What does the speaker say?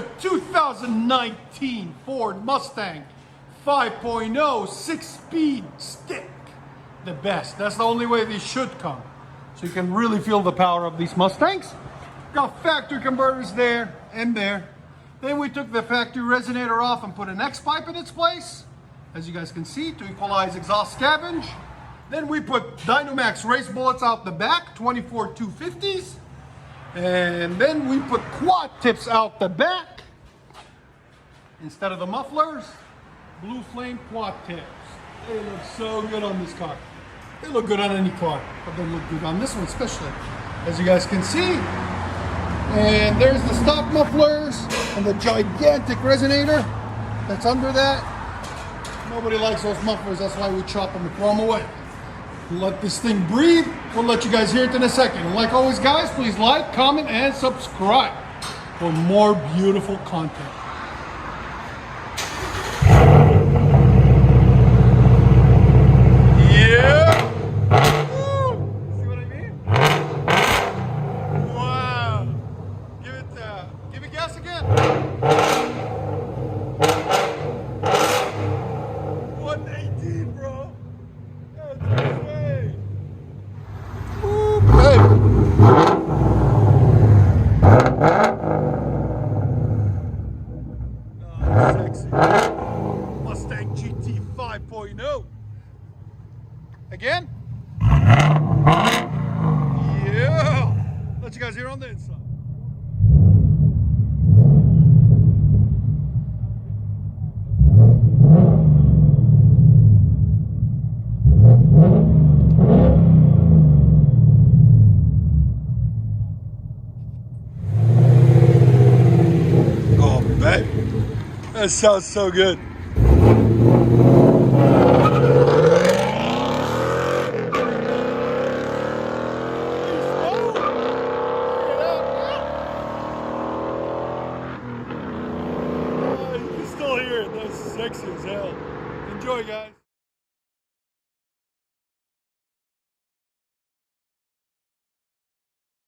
a 2019 Ford Mustang 5.0 6-speed stick. The best. That's the only way these should come. So you can really feel the power of these Mustangs. Got factory converters there and there. Then we took the factory resonator off and put an X pipe in its place, as you guys can see, to equalize exhaust scavenge. Then we put Dynomax race bullets out the back, 24 250s. And then we put quad tips out the back. Instead of the mufflers, blue flame quad tips. They look so good on this car. They look good on any car, but they look good on this one especially, as you guys can see. And there's the stock mufflers and the gigantic resonator that's under that. Nobody likes those mufflers, that's why we chop them and throw them away. Let this thing breathe. We'll let you guys hear it in a second. And like always, guys, please like, comment, and subscribe for more beautiful content. Yeah! Woo! See what I mean? Wow! Give it gas again. 118, bro. That's insane. Woo, baby. Oh, sexy. Mustang GT 5.0. Again? Yeah! Let you guys hear on the inside. Oh, baby. That sounds so good. Still hear it. That's sexy as hell. Enjoy, guys.